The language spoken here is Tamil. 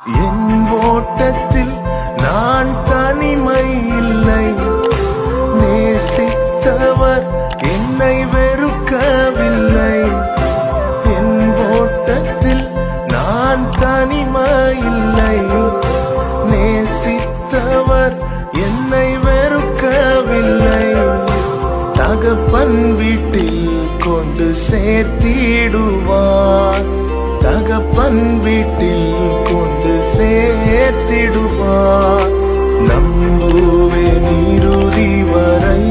என் ஓட்டத்தில் நான் தனிமை இல்லை, நேசித்தவர் என்னை வெறுக்கவில்லை. என் ஓட்டத்தில் நான் தனிமை இல்லை, நேசித்தவர் என்னை வெறுக்கவில்லை. தகப்பன் வீட்டில் கொண்டு சேர்த்திடுவார், தகப்பன் வீட்டில் கொண்டு சேர்த்திடுவார். நம்புவேன் இறுதி வரை,